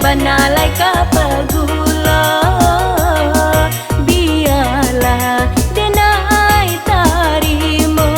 banalai kapagula, biarlah denai tarimo.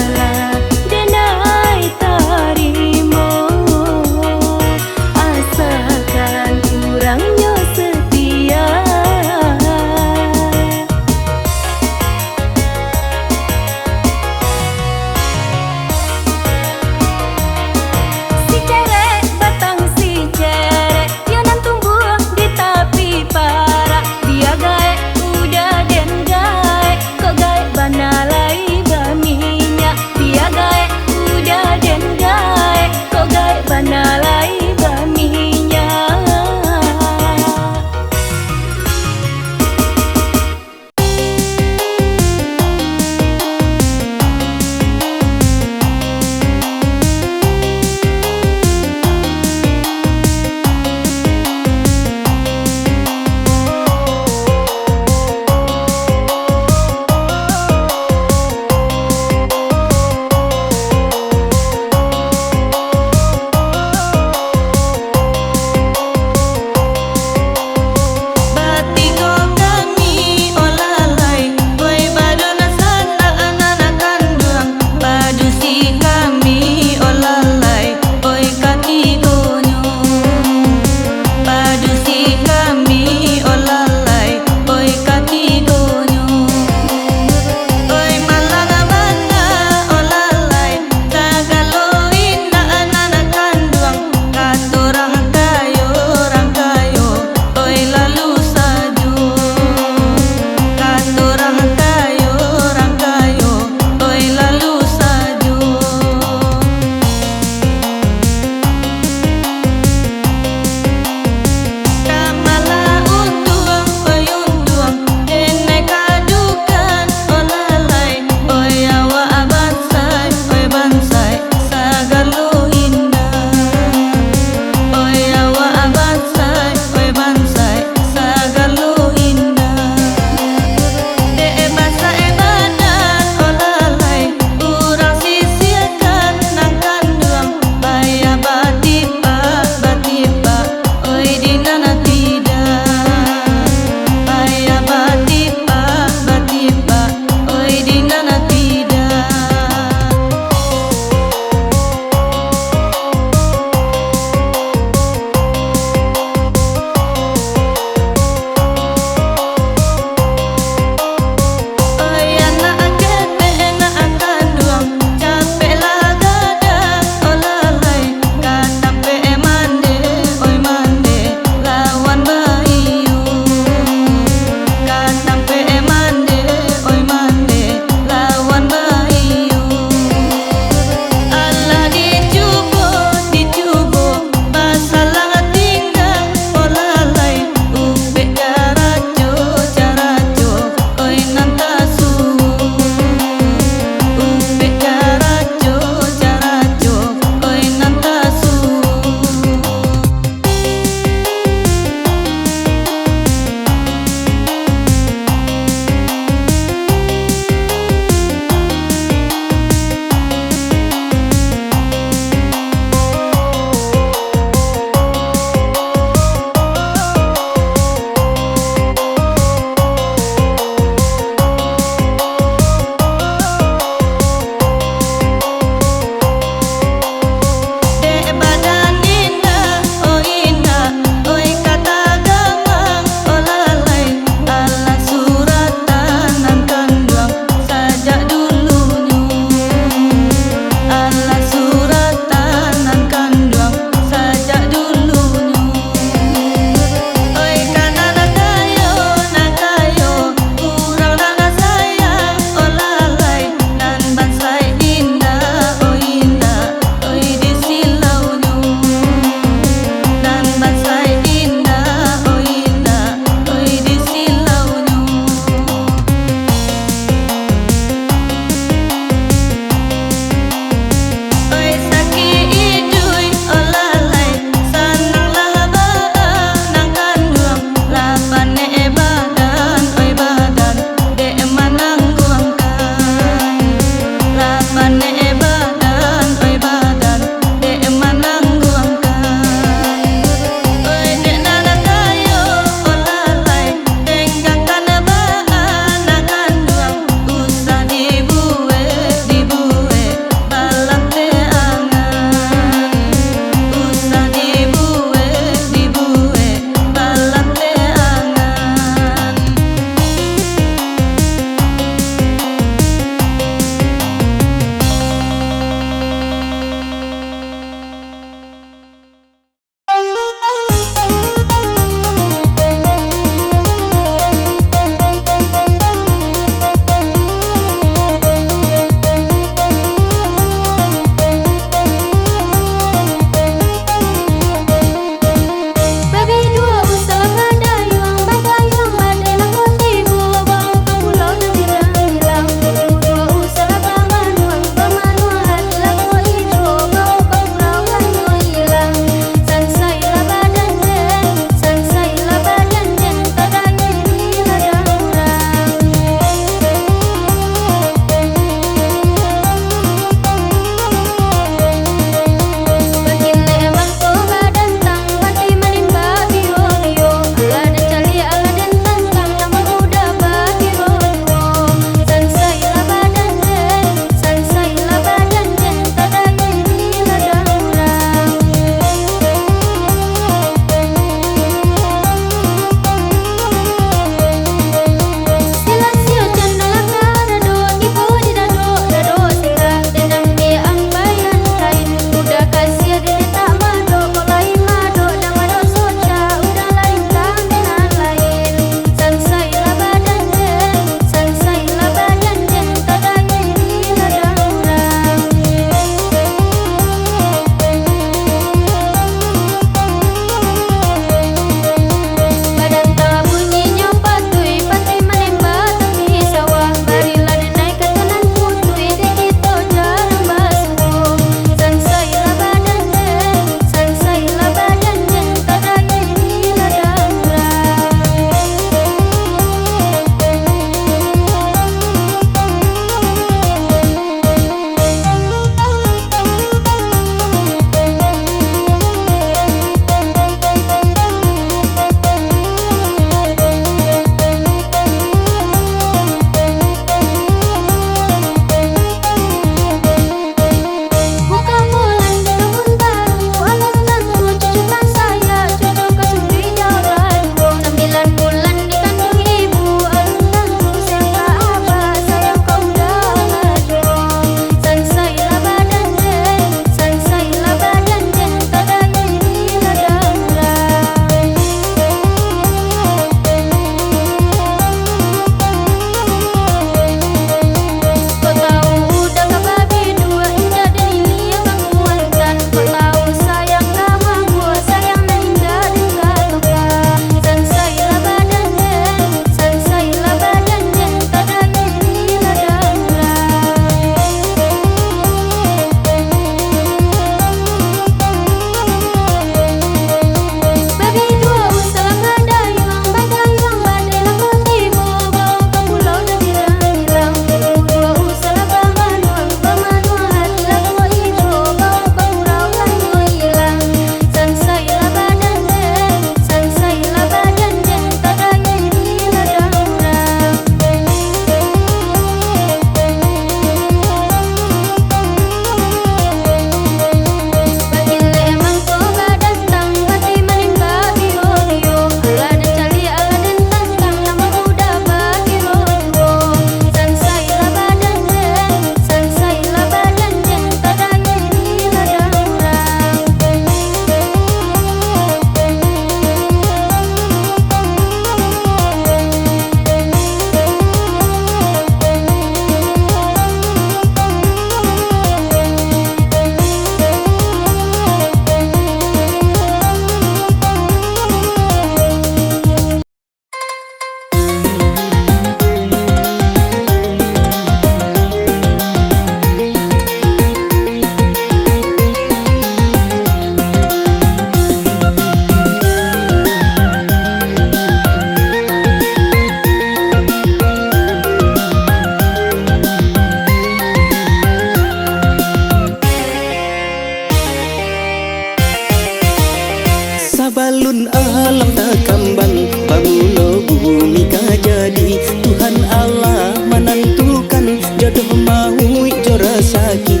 Sabalun alam tak kambang, pamulo bumi kajadi. Tuhan Allah menentukan jodoh mau jora sakit.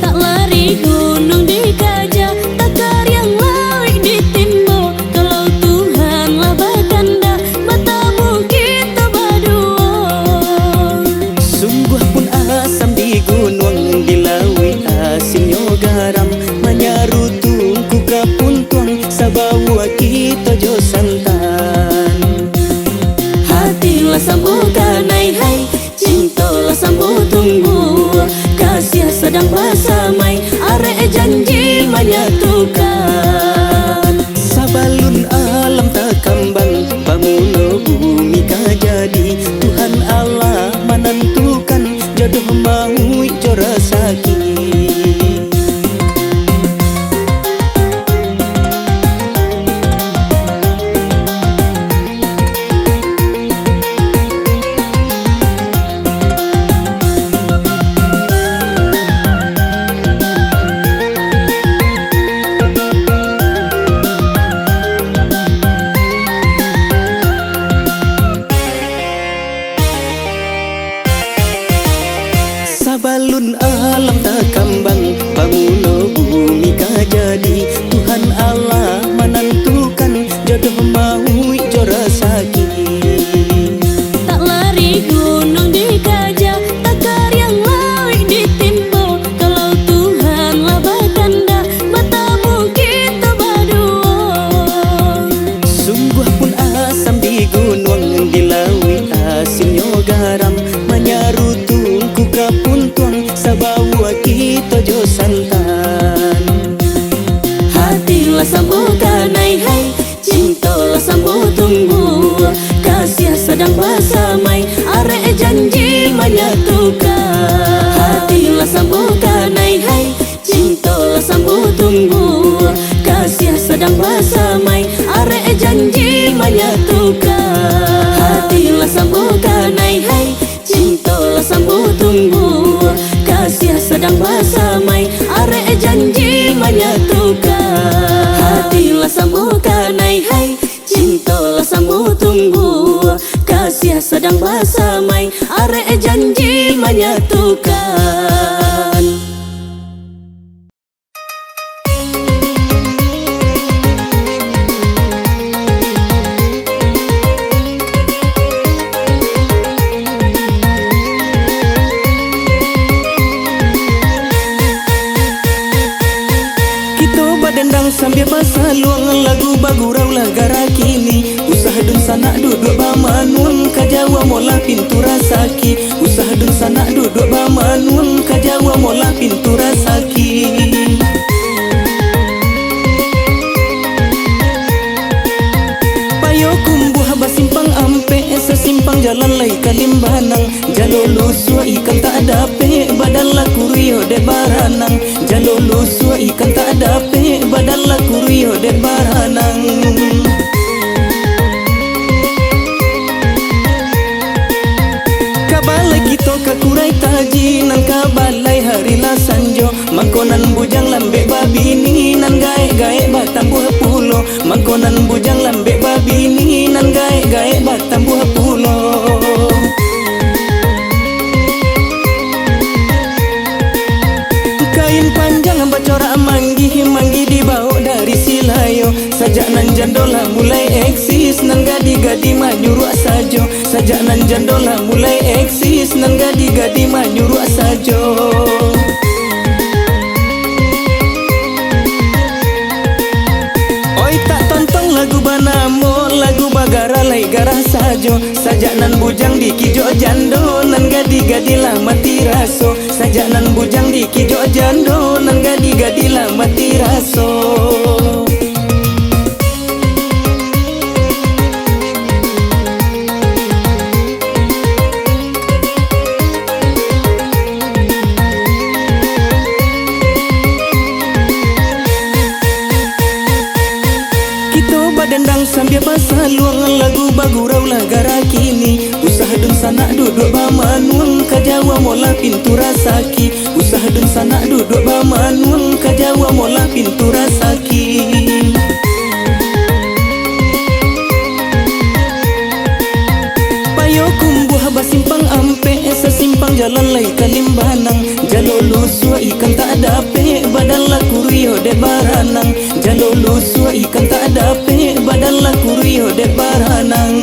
Tak lari gunung dikajah, takar yang lari ditimbo. Kalau Tuhan lah berkehendak, matamu kita berdua. Sungguh pun asam di gunung, di lawi asinyo garam. Menyarutung kuka pun tuang, sabawa kita jo santan. Hatilah sambungkan hai hai, cintalah sambung tunggu. Kasih sedang bersamai, arek janji menyatukan. Sabalun alam tak kambang, pamulo bumi kajadi. Tuhan Allah menentukan jodoh mau jora sakit. Sabalun alam tak kambang, pamulo bumi kajadi. Tuhan Allah menentukan jodoh mau jora sakit. Tak lari gunung dikajah, takar yang lari ditimbo. Kalau Tuhan lah berkehendak, matamu kita berdua. Sungguh pun asam di gunung, di lawi asinyo garam. Menyarutung kuka pun tuang, sabawa kita jo santan. Hatilah sambungkan hai hai, cintalah sambung tunggu. Kasih sedang bersamai, arek janji menyatukan. Hatilah sambungkan hai hai, cintalah sambung tunggu. Kasih sedang bersamai, arek janji menyatukan. Hatilah sambungkan hai hai, cintalah sambung tunggu. Kasih sedang bersamai, arek janji menyatukan. Hatilah sambungkan hai hai, cintalah sambung tunggu. Kasih sedang bersamai, arek janji menyatukan. Dendang sambil pasaluang, lagu bagurau lagara kini. Usah dun sanak duduk bamanun, kajawa mola pintu rasaki. Usah dun sanak duduk bamanun, kajawa mola pintu rasaki. Payo kumbuh basimpang ampe, sesimpang jalan lai kalimbanang. Jalolo sua ikan tak dape, badalla kurio de baranang. Jalolo sua ikan tak dape, badalla kurio de baranang. Kabalai kito kakurai taji, nan kabalai hari la sanjo. Mangkonan bujang lambe babini, nan gae-gae batam buah pulo. Mangkonan bujang lambe babini, nan gae-gae batam buah pulo. Kain panjang bacorak manggi, manggi dibawa dari Silayo. Sajak nan jandola mulai eksis, nan gadi-gadi manyuruh sajo. Sajak nan jandola mulai eksis, nan gadi-gadi manyuruh sajo. Oi tak tonton lagu banamo, lagu bagara lai garah sajo. Sajak nan bujang di kijo jando, nan gadi-gadi lah mati raso. Sajak nan bujang di kijo jando, nan gadi-gadi lah mati raso. Dendang sambil pasaluang, lagu bagurau lagara kini. Usah dun sanak duduk bamanun, kajawa mola pintu rasaki. Usah dun sanak duduk bamanun, kajawa mola pintu rasaki. simpang jalan lai kalimbanang. Jalo lusua ikan tak dape badan la kurio de baranang. Jalo lusua ikan tak dape badan la kurio de baranang.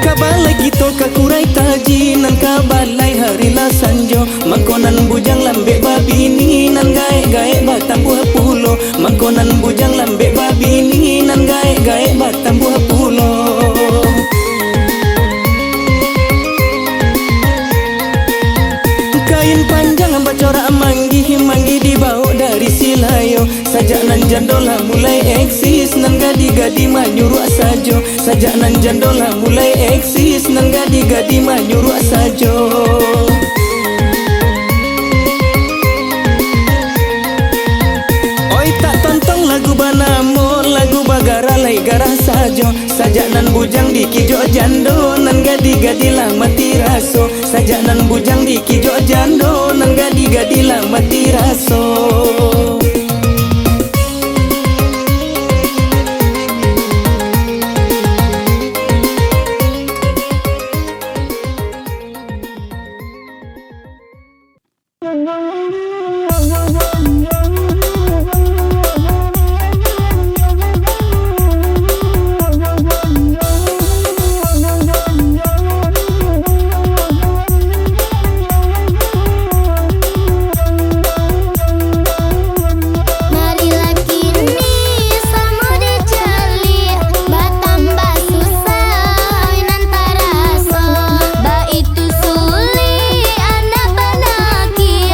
Kabalai gitu kakurai taji nan kabalai hari la sanjo. Mangkonan bujang lambe babini nan gae batang buah pulo. Mangkonan bujang lambe babini nan gae batang buah pulo. Kain panjang bacorak manggi dibawa dari Silayo. Sajak nan jandola mulai eksis nan gadi manyuruh sajo. Sajak nan jandola mulai eksis nan gadi manyuruh sajo. Oi tak tonton lagu banamo, lagu bagara lai garah sajo. Sajak nan bujang di kijo jando nan gadi lah mati raso. Sajak nan bujang di kijo jando nan gadi lah mati raso. Ba itu suli anak panaki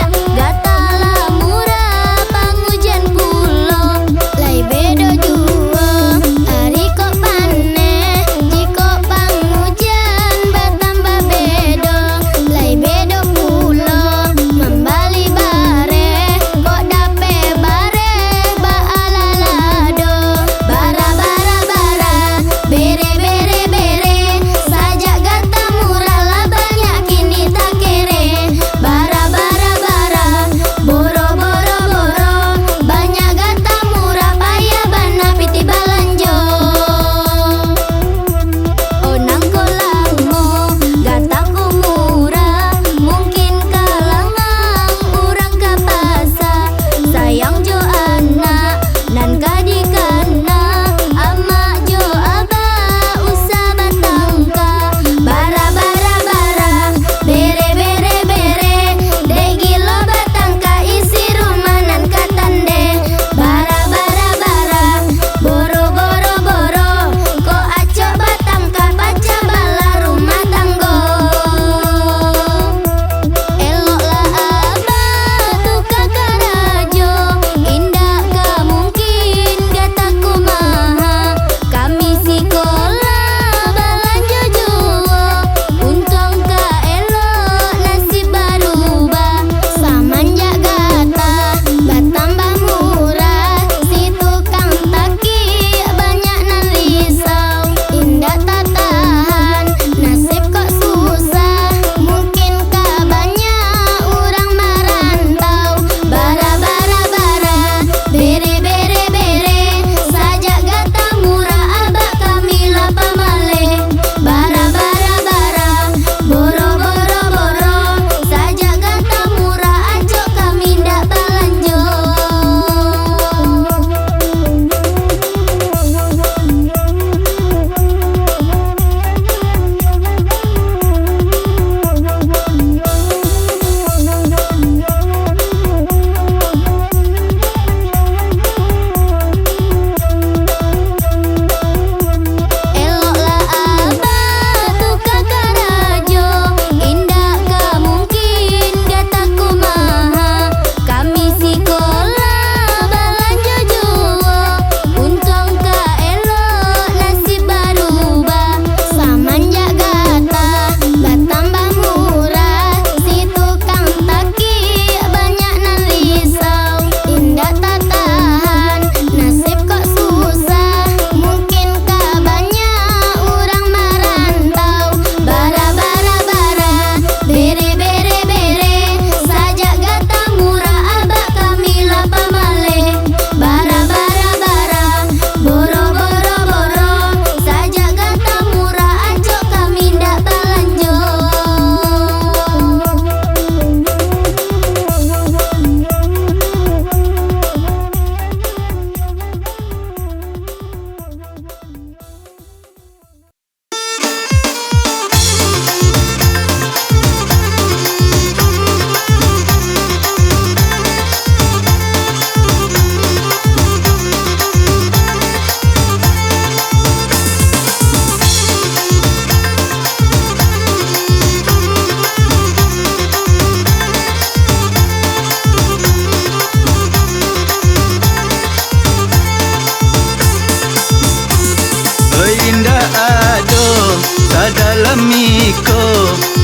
sadalam iko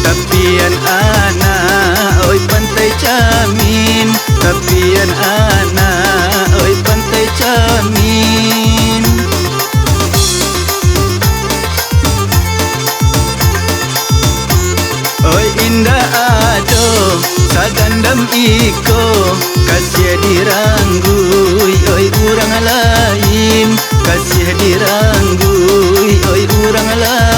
tapian anak oi pantai Camin, tapian anak oi pantai Camin. Oi indah ado sadandam iko kasih diranggui oi urang lain, kasih diranggui oi urang lain.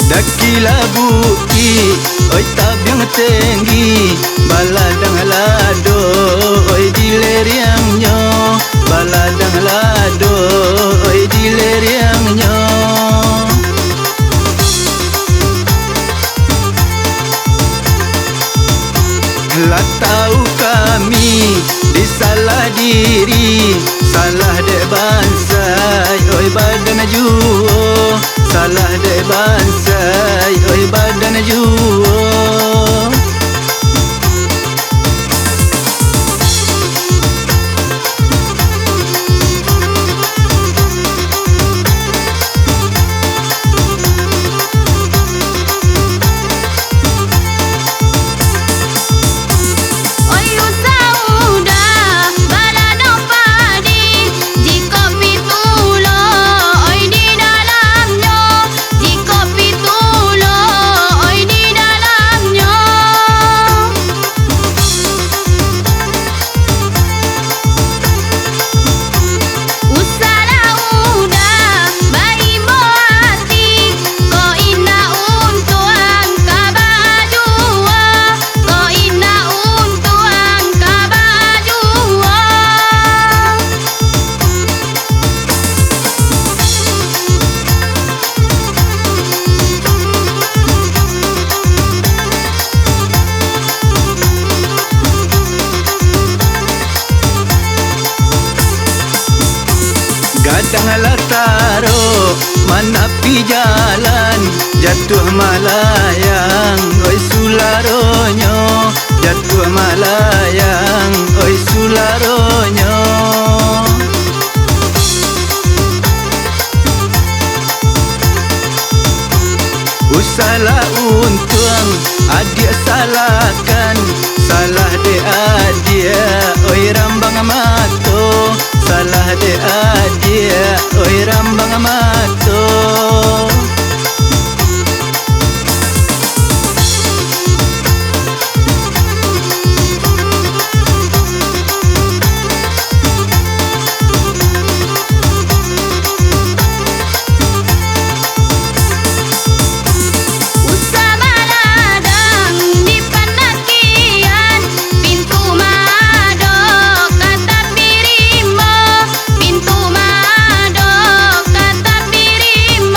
Dakila buki oi tabiang tinggi baladang lado oi dileriangnya, baladang lado oi dileriangnya. Lah tahu kami disalah diri, salah dek bangsa oi badan juo, salah dek bangsa oi badan juo. Gadang lataro manapi jalan jatuh malayang oi sularonyo, jatuh malayang oi sularonyo. Usalah untung adik salahkan, salah de adik oi rambang mato, salah de adik oi rambang mato. Pintu mado kata pirim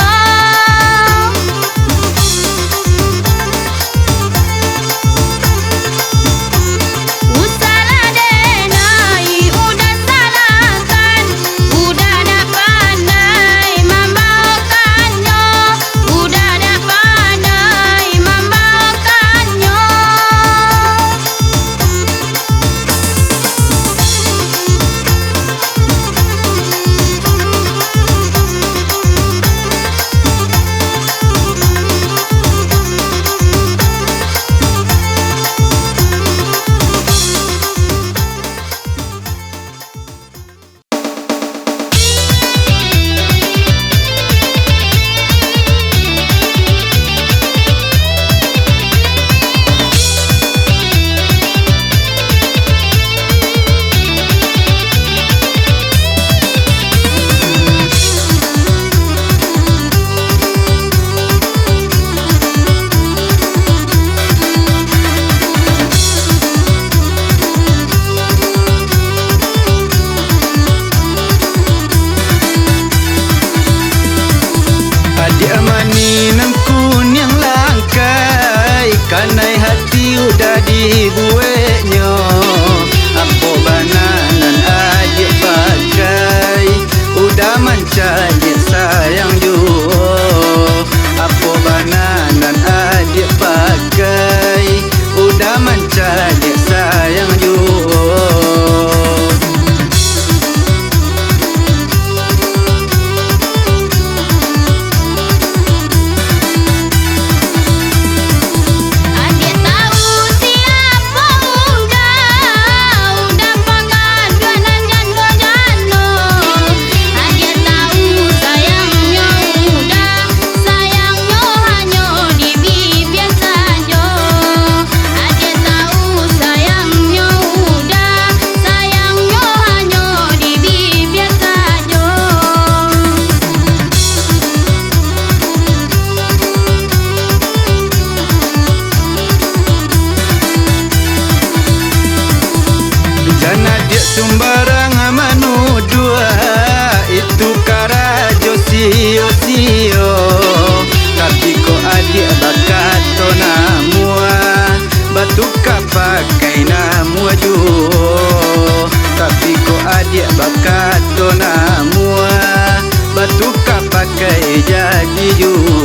tuju.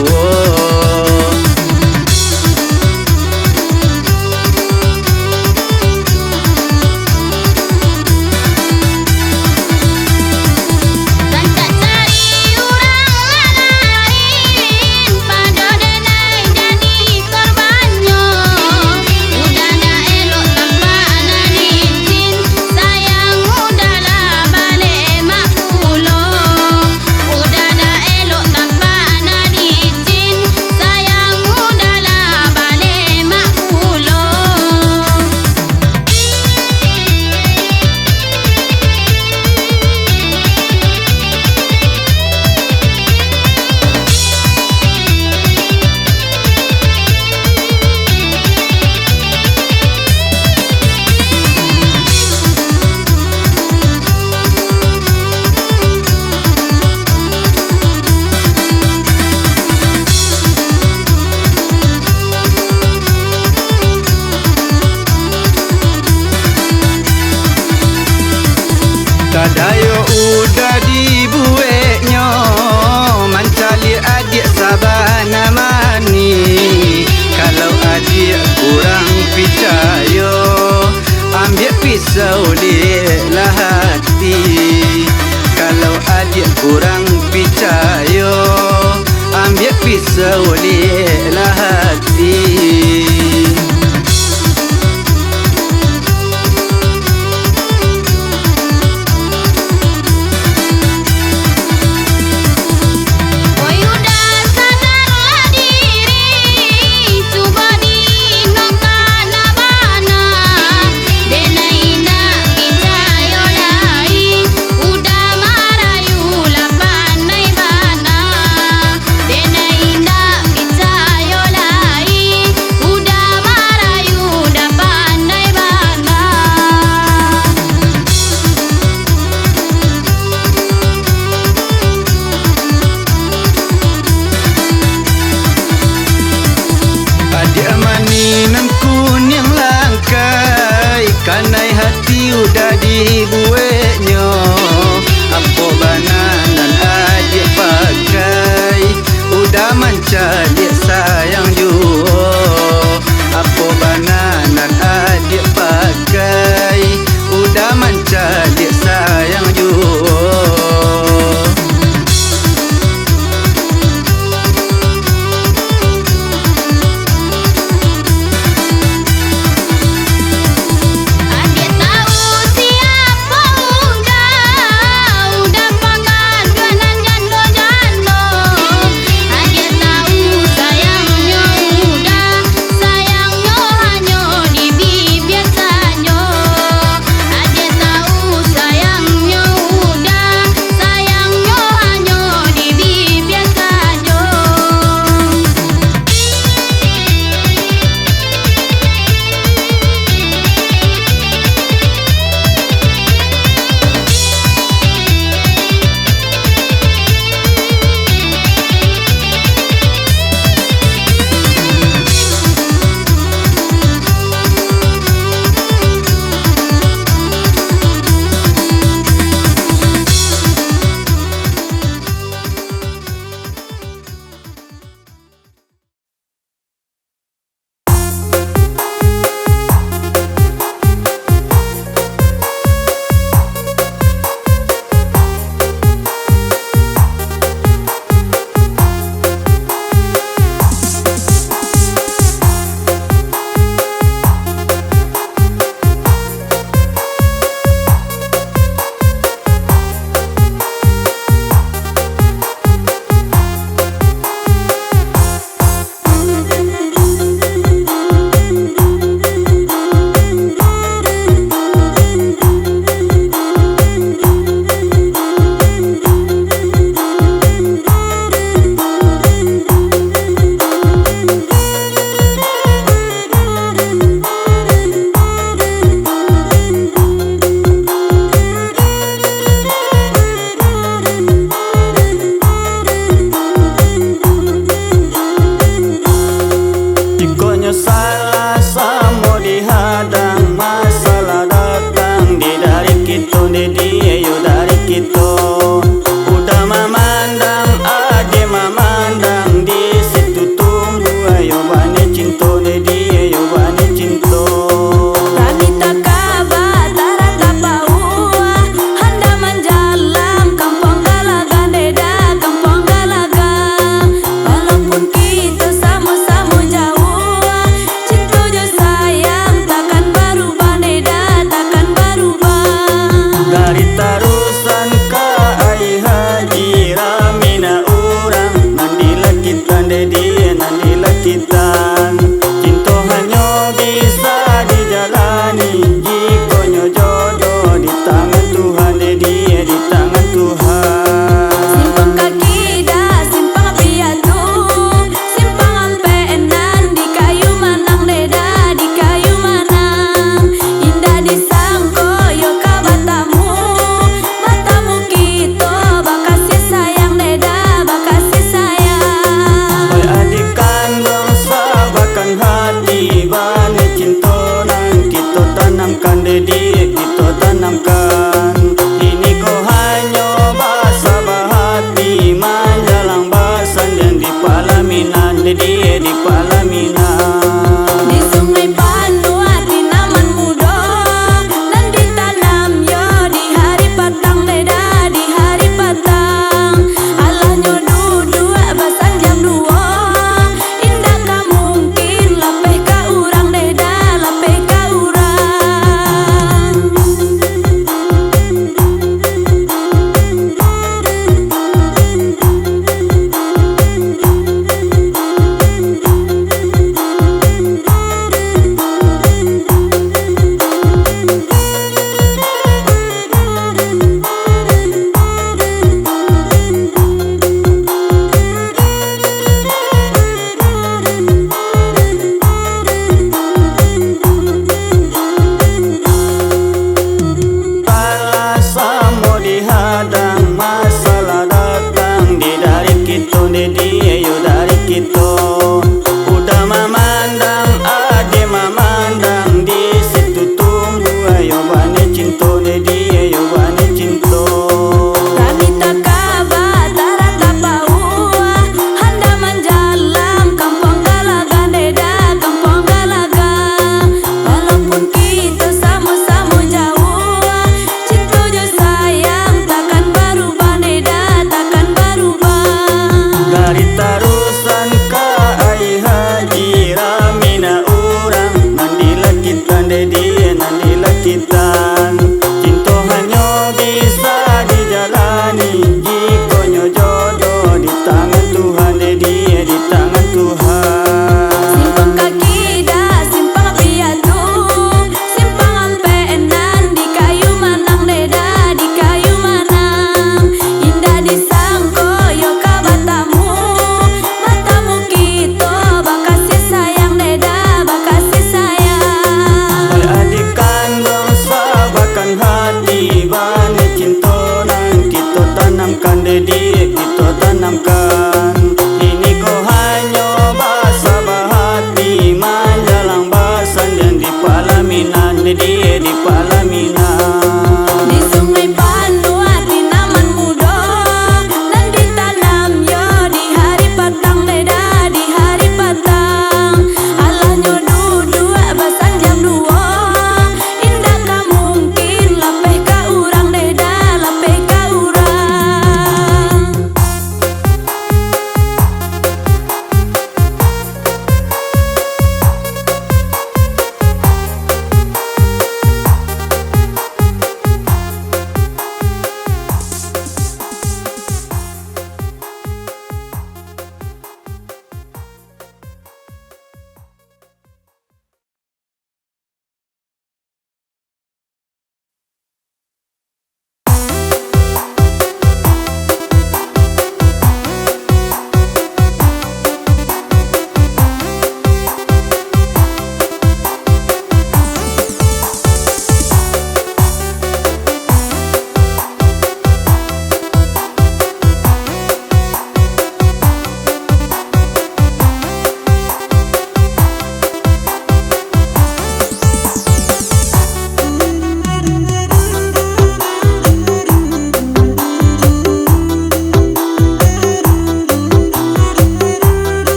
dedi